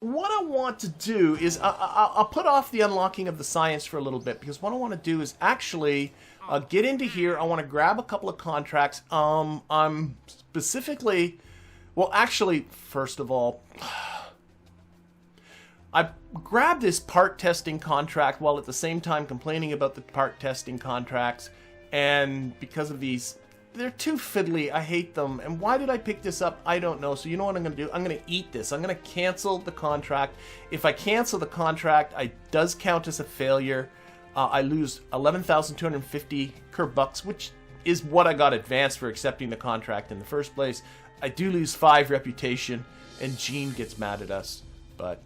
what I want to do is I'll put off the unlocking of the science for a little bit, because what I want to do is actually get into here. I want to grab a couple of contracts. I'm specifically, well, actually, first of all, I grabbed this part testing contract while at the same time complaining about the part testing contracts, and because of these, they're too fiddly. I hate them. And why did I pick this up? I don't know. So you know what I'm going to do? I'm going to eat this. I'm going to cancel the contract. If I cancel the contract, it does count as a failure. I lose 11,250 Kerbucks, which is what I got advanced for accepting the contract in the first place. I do lose 5 reputation, and Gene gets mad at us. But,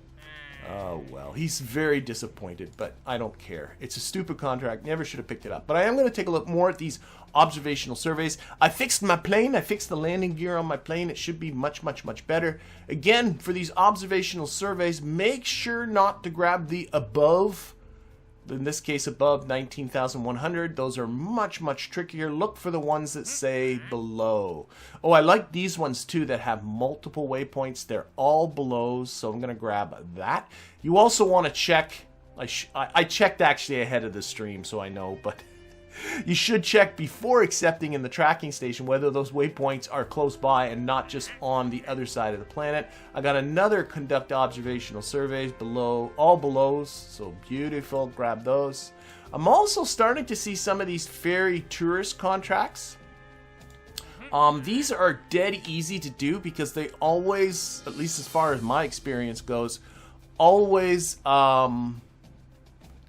oh well. He's very disappointed, but I don't care. It's a stupid contract. Never should have picked it up. But I am going to take a look more at these observational surveys. I fixed my plane. I fixed the landing gear on my plane. It should be much, much, much better. Again, for these observational surveys, make sure not to grab the above, in this case above 19,100. Those are much, much trickier. Look for the ones that say below. Oh, I like these ones too that have multiple waypoints. They're all below, so I'm going to grab that. You also want to check. I checked actually ahead of the stream, so I know, but you should check before accepting in the tracking station whether those waypoints are close by and not just on the other side of the planet. I got another conduct observational surveys below, all belows, so beautiful. Grab those. I'm also starting to see some of these ferry tourist contracts. These are dead easy to do because they always, at least as far as my experience goes, always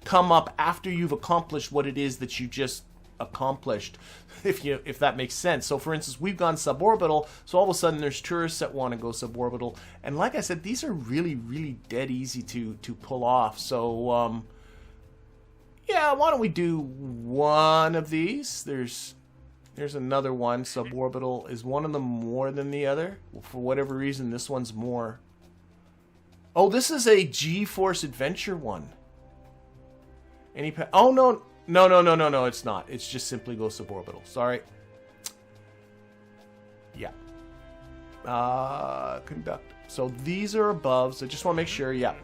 come up after you've accomplished what it is that you just accomplished, if that makes sense. So for instance, we've gone suborbital, so all of a sudden there's tourists that want to go suborbital, and like I said, these are really, really dead easy to pull off. So yeah, why don't we do one of these? There's another one. Suborbital. Is one of them more than the other? Well, for whatever reason, this one's more. Oh, this is a G-Force Adventure one. Oh, no, it's not. It's just simply go suborbital. Sorry. Yeah. Conduct. So these are above, so just want to make sure, yeah.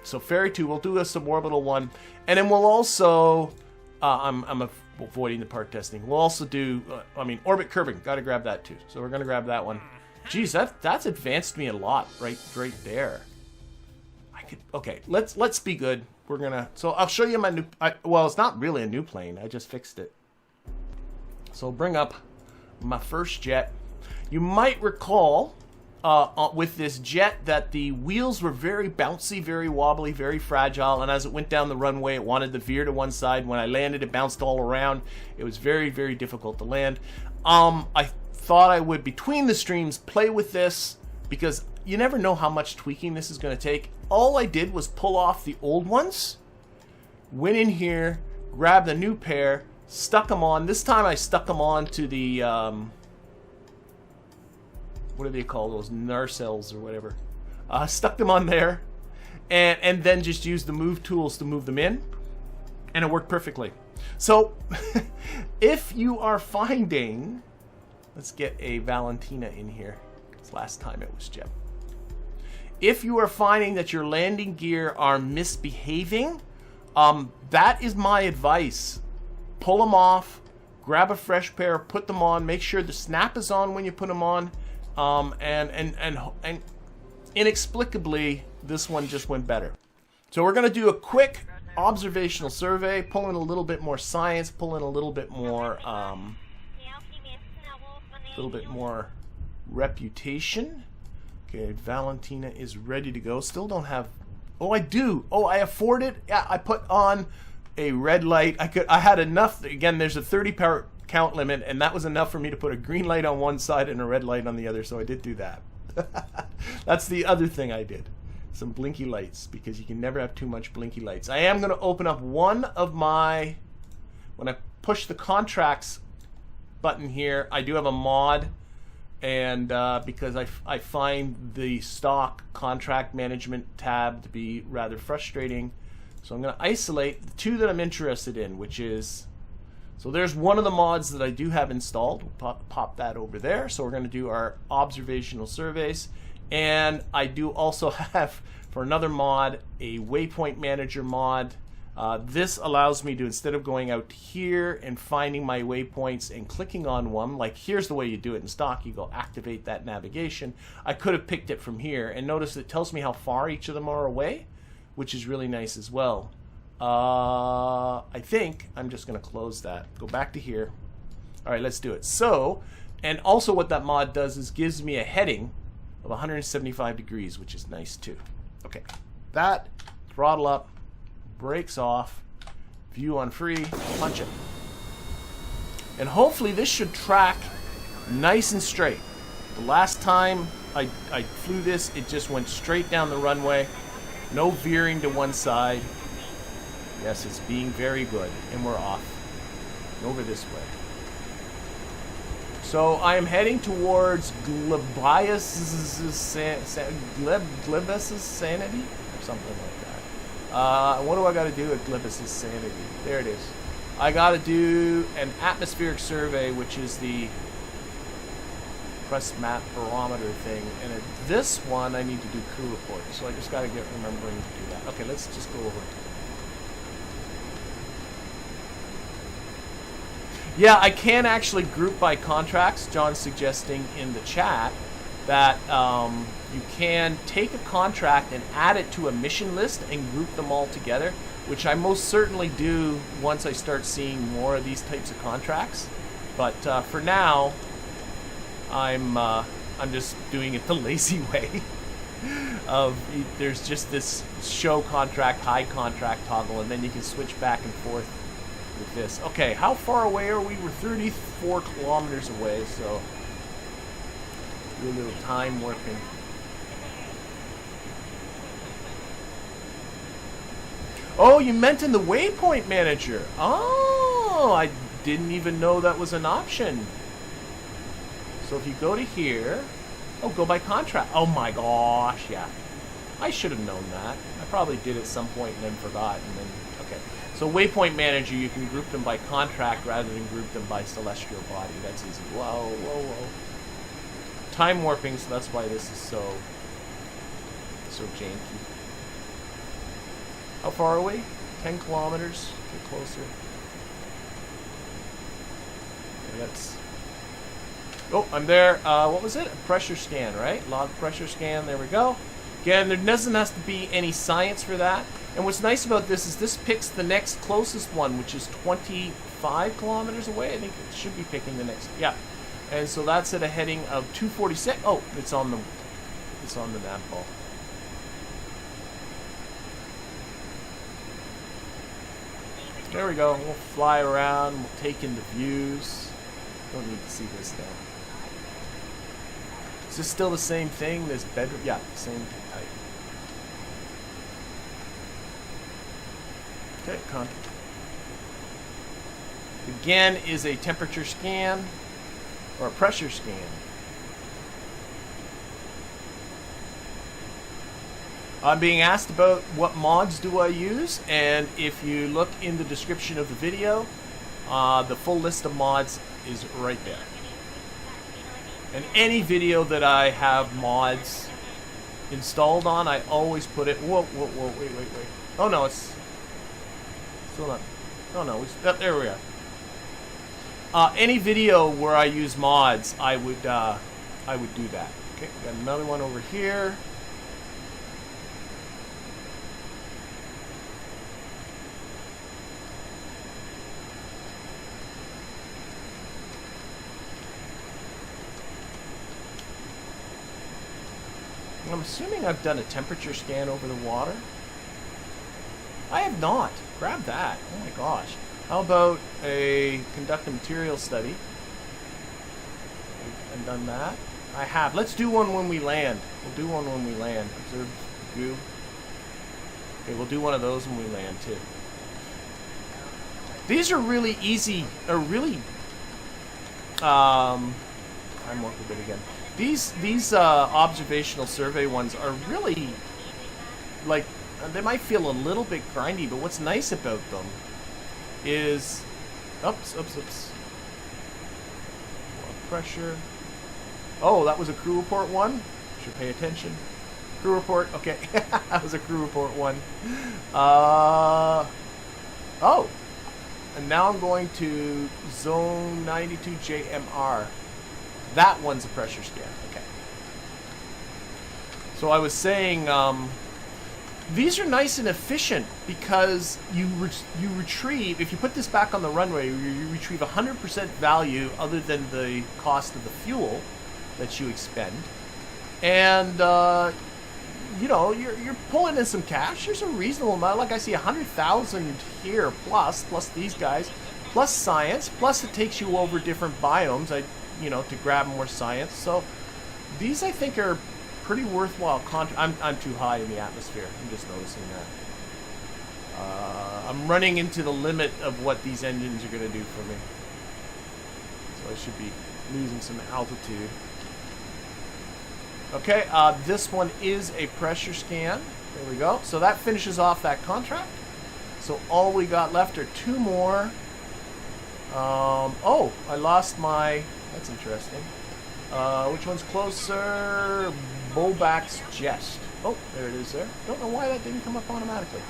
So Ferry 2, we'll do a suborbital one. And then we'll also, I'm avoiding the part testing. We'll also do, Orbit Kerbin. Got to grab that too. So we're going to grab that one. Geez, that's advanced me a lot right there. Okay, let's be good. We're gonna. So I'll show you my new. Well, it's not really a new plane. I just fixed it. So bring up my first jet. You might recall with this jet that the wheels were very bouncy, very wobbly, very fragile, and as it went down the runway, it wanted to veer to one side. When I landed, it bounced all around. It was very, very difficult to land. I thought I would, between the streams, play with this because you never know how much tweaking this is going to take. All I did was pull off the old ones, went in here, grabbed a new pair, stuck them on. This time I stuck them on to the, what do they call those? Narcells or whatever. Stuck them on there, and then just used the move tools to move them in, and it worked perfectly. So, if you are finding, let's get a Valentina in here, because last time it was Jeb. If you are finding that your landing gear are misbehaving, that is my advice. Pull them off, grab a fresh pair, put them on, make sure the snap is on when you put them on, and inexplicably, this one just went better. So we're going to do a quick observational survey, pull in a little bit more science, pull in a little bit more reputation. Okay, Valentina is ready to go. Still don't have. Oh, I do. Oh, I afford it. Yeah, I put on a red light. I had enough. Again, there's a 30 power count limit, and that was enough for me to put a green light on one side and a red light on the other. So I did do that. That's the other thing I did. Some blinky lights, because you can never have too much blinky lights. I am going to open up one of my. When I push the contracts button here, I do have a mod. And because I find the stock contract management tab to be rather frustrating, so I'm going to isolate the two that I'm interested in, which is, so there's one of the mods that I do have installed. We'll pop that over there. So we're going to do our observational surveys, and I do also have for another mod, a Waypoint Manager mod. This allows me to, instead of going out here and finding my waypoints and clicking on one, like here's the way you do it in stock, you go activate that navigation. I could have picked it from here, and notice it tells me how far each of them are away, which is really nice as well. I think I'm just going to close that. Go back to here. All right, let's do it. So, and also what that mod does is gives me a heading of 175 degrees, which is nice too. Okay, that, throttle up, brakes off, view on free, punch it. And hopefully this should track nice and straight. The last time I flew this, it just went straight down the runway. No veering to one side. Yes, it's being very good. And we're off. Over this way. So I am heading towards Glebbius' sanity? Or something like that. What do I got to do at Glebbius' sanity? There it is. I got to do an atmospheric survey, which is the press map barometer thing. And at this one, I need to do crew report. So I just got to get remembering to do that. Okay, let's just go over it. Yeah, I can actually group by contracts. John's suggesting in the chat that you can take a contract and add it to a mission list and group them all together, which I most certainly do once I start seeing more of these types of contracts. But for now, I'm just doing it the lazy way. There's just this show contract, hide contract toggle, and then you can switch back and forth with this. Okay, how far away are we? We're 34 kilometers away, so do a little time warping. Oh, you meant in the Waypoint Manager. Oh, I didn't even know that was an option. So if you go to here, oh, go by contract. Oh my gosh, yeah. I should have known that. I probably did at some point and then forgot, and then, okay. So Waypoint Manager, you can group them by contract rather than group them by celestial body. That's easy. Whoa, whoa, whoa. Time warping, so that's why this is so janky. How far away? 10 kilometers. Get closer. Okay, that's... Oh, I'm there. What was it? A pressure scan, right? Log pressure scan. There we go. Again, there doesn't have to be any science for that. And what's nice about this is this picks the next closest one, which is 25 kilometers away. I think it should be picking the next. Yeah. And so that's at a heading of 246. Oh, it's on the Navball. There we go. We'll fly around. We'll take in the views. Don't need to see this now. Is this still the same thing? This bedroom? Yeah, same type. Okay, again is a temperature scan or a pressure scan. I'm being asked about what mods do I use, and if you look in the description of the video, the full list of mods is right there. And any video that I have mods installed on, I always put it. Whoa, whoa, whoa, wait. Oh no, it's still not. Oh no, there we are. Any video where I use mods, I would do that. Okay, got another one over here. I'm assuming I've done a temperature scan over the water. I have not. Grab that. Oh my gosh. How about a conduct a material study? I've done that. I have. Let's do one when we land. We'll do one when we land. Observe goo. Okay, we'll do one of those when we land too. These are really easy, or really I'm working a bit again. These observational survey ones are really, like, they might feel a little bit grindy, but what's nice about them is, oops. Blood pressure. Oh, that was a crew report one. Should pay attention. Crew report. Okay. That was a crew report one. Oh. And now I'm going to zone 92 JMR. That one's a pressure scan. Okay. So I was saying, these are nice and efficient because you retrieve, if you put this back on the runway, you retrieve 100% value other than the cost of the fuel that you expend. And, you know, you're pulling in some cash. There's a reasonable amount. Like I see 100,000 here plus these guys, plus science, plus it takes you over different biomes, you know, to grab more science. So these I think are pretty worthwhile I'm too high in the atmosphere. I'm just noticing that. I'm running into the limit of what these engines are going to do for me. So I should be losing some altitude. Okay, this one is a pressure scan. There we go. So that finishes off that contract. So all we got left are two more. Oh, I lost my... That's interesting. Which one's closer? Bowback's Jest. Oh, there it is there. Don't know why that didn't come up automatically.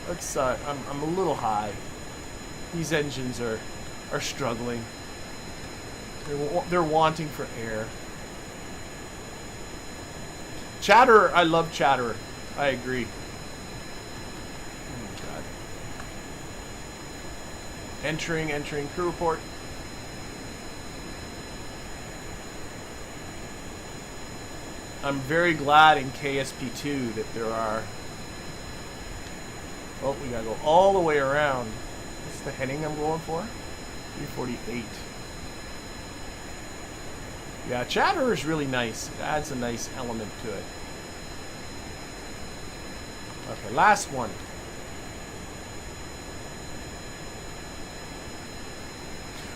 Let's, I'm a little high. These engines are struggling. They're wanting for air. Chatterer, I love Chatterer. I agree. Oh, God. Entering crew report. I'm very glad in KSP2 that there are... Oh, we gotta go all the way around. That's the heading I'm going for. 348. Yeah, Chatterer is really nice. It adds a nice element to it. Okay, last one.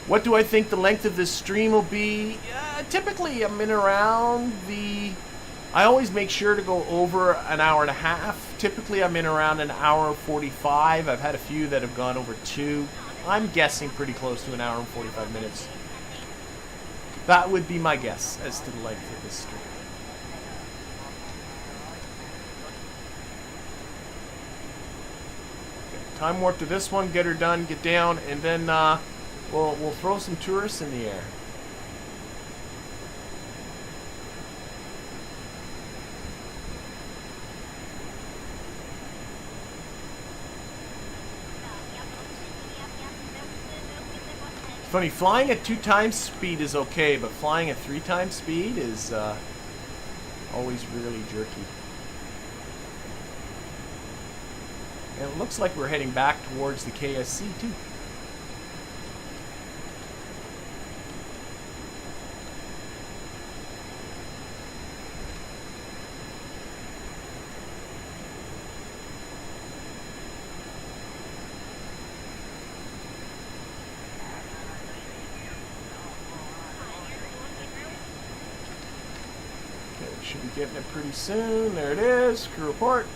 What do I think the length of this stream will be? Typically, I'm in around the... I always make sure to go over an hour and a half. Typically, I'm in around an hour 45. I've had a few that have gone over 2. I'm guessing pretty close to an hour and 45 minutes. That would be my guess as to the length of this stream. Okay, time warp to this one, get her done, get down, and then we'll throw some tourists in the air. Funny, flying at 2 times speed is okay, but flying at 3 times speed is always really jerky. And it looks like we're heading back towards the KSC too. Should be getting it pretty soon. There it is. Crew report.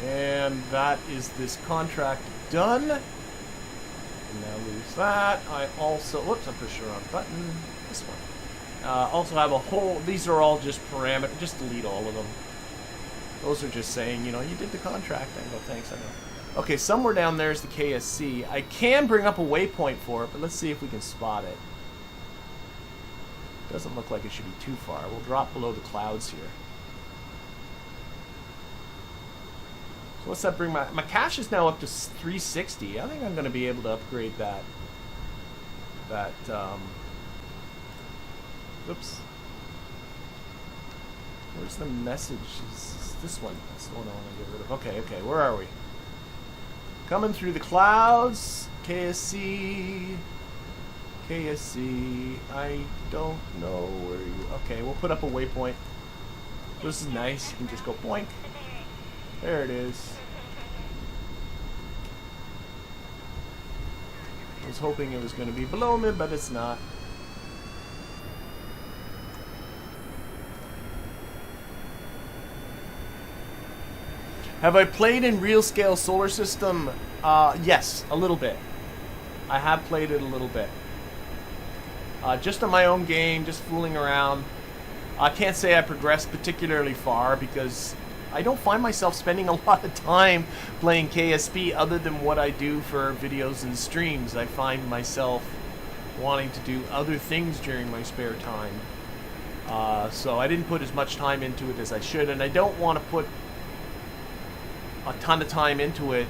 And that is this contract done. And now lose that. I also... Whoops, I pushed the wrong button. This one. Also have a whole... These are all just parameters. Just delete all of them. Those are just saying, you know, you did the contract. I go, thanks, I know. Okay, somewhere down there is the KSC. I can bring up a waypoint for it, but let's see if we can spot it. Doesn't look like it should be too far. We'll drop below the clouds here. So what's that bring my cash is now up to 360. I think I'm going to be able to upgrade that. Oops. Where's the message? Is this one? That's the one I want to get rid of. Okay, where are we? Coming through the clouds. KSC. I don't know where you... Okay, we'll put up a waypoint. This is nice. You can just go boink. There it is. I was hoping it was going to be below me, but it's not. Have I played in real scale solar system? Yes, a little bit. I have played it a little bit. just on my own game, just fooling around. I can't say I progressed particularly far because I don't find myself spending a lot of time playing KSP other than what I do for videos and streams. I find myself wanting to do other things during my spare time. So I didn't put as much time into it as I should, and I don't want to put a ton of time into it.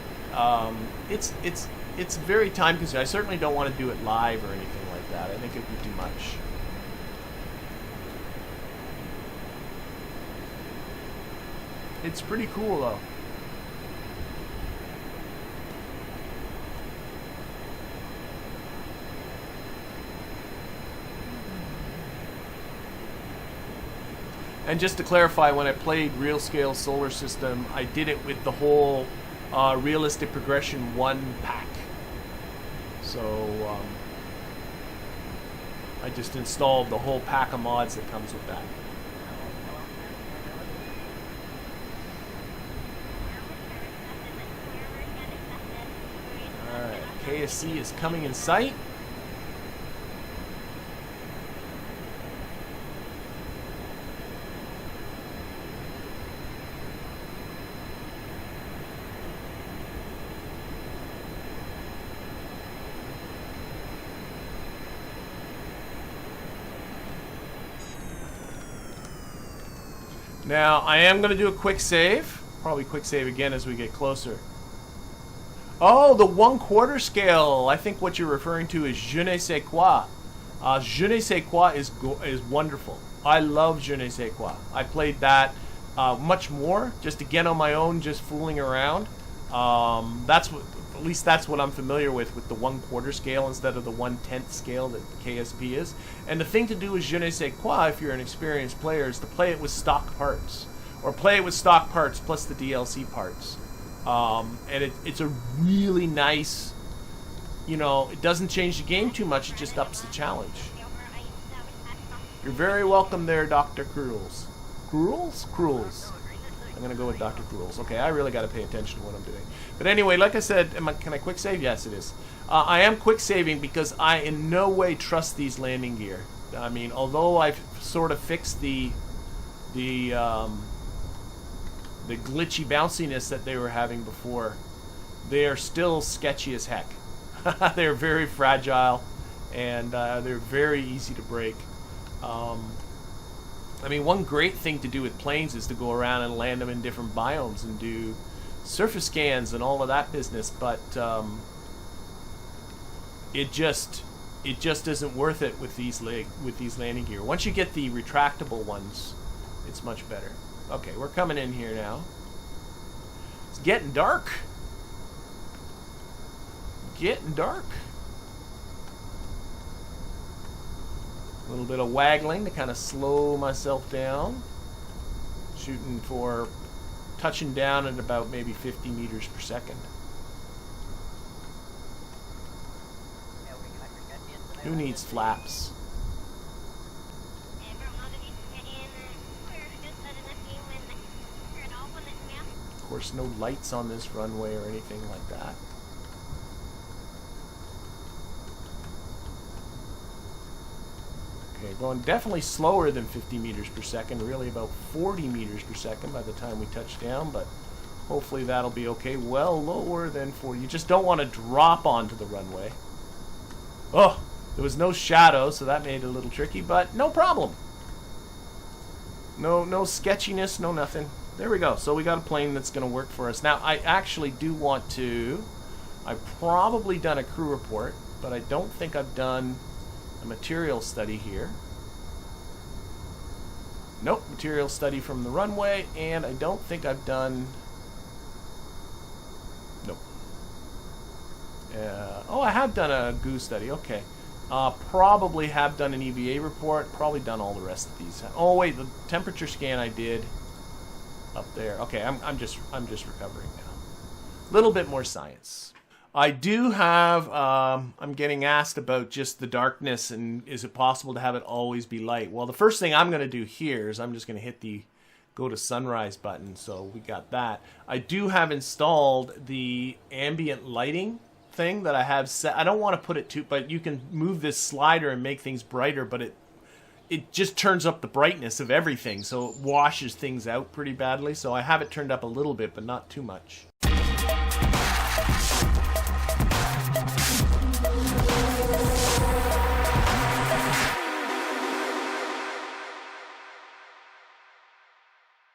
It's very time consuming. I certainly don't want to do it live or anything like that. I think it would be too much. It's pretty cool though. And just to clarify, when I played Real Scale Solar System, I did it with the whole Realistic Progression 1 pack. So I just installed the whole pack of mods that comes with that. Alright, KSC is coming in sight. Now, I am going to do a quick save. Probably quick save again as we get closer. Oh, the 1/4 scale. I think what you're referring to is Je ne sais quoi. Je ne sais quoi is wonderful. I love Je ne sais quoi. I played that much more, just again on my own, just fooling around. That's what, at least that's what I'm familiar with the 1/4 scale instead of the 1/10 scale that KSP is. And the thing to do with Je ne sais quoi, if you're an experienced player, is to play it with stock parts, or play it with stock parts plus the DLC parts. And it's a really nice, you know, it doesn't change the game too much, it just ups the challenge. You're very welcome there, Dr. Cruels. Cruels? I'm going to go with Dr. Cruels. Okay, I really got to pay attention to what I'm doing. But anyway, like I said, can I quick save? Yes, it is. I am quick saving because I in no way trust these landing gear. I mean, although I've sort of fixed the glitchy bounciness that they were having before, they are still sketchy as heck. They're very fragile, and they're very easy to break. I mean, one great thing to do with planes is to go around and land them in different biomes and do surface scans and all of that business, but it just isn't worth it with these landing gear. Once you get the retractable ones, it's much better. Okay, we're coming in here now. It's getting dark. Getting dark. A little bit of waggling to kind of slow myself down. Shooting for touching down at about maybe 50 meters per second. Who needs flaps? Of course, no lights on this runway or anything like that. Okay, going definitely slower than 50 meters per second, really about 40 meters per second by the time we touch down, but hopefully that'll be okay. Well lower than 40. You just don't want to drop onto the runway. Oh, there was no shadow, so that made it a little tricky, but no problem. No sketchiness, no nothing. There we go. So we got a plane that's going to work for us. Now, I actually do want to... I've probably done a crew report, but I don't think I've done a material study here. Nope, material study from the runway, and I don't think I've done... Nope. Oh, I have done a GU study, okay. Probably have done an EVA report, probably done all the rest of these. Oh wait, the temperature scan I did up there. Okay, I'm just recovering now. A little bit more science. I do have, I'm getting asked about just the darkness and is it possible to have it always be light? Well, the first thing I'm going to do here is I'm just going to hit the go to sunrise button. So we got that. I do have installed the ambient lighting thing that I have set. I don't want to put it too, but you can move this slider and make things brighter, but it just turns up the brightness of everything, so it washes things out pretty badly. So I have it turned up a little bit, but not too much.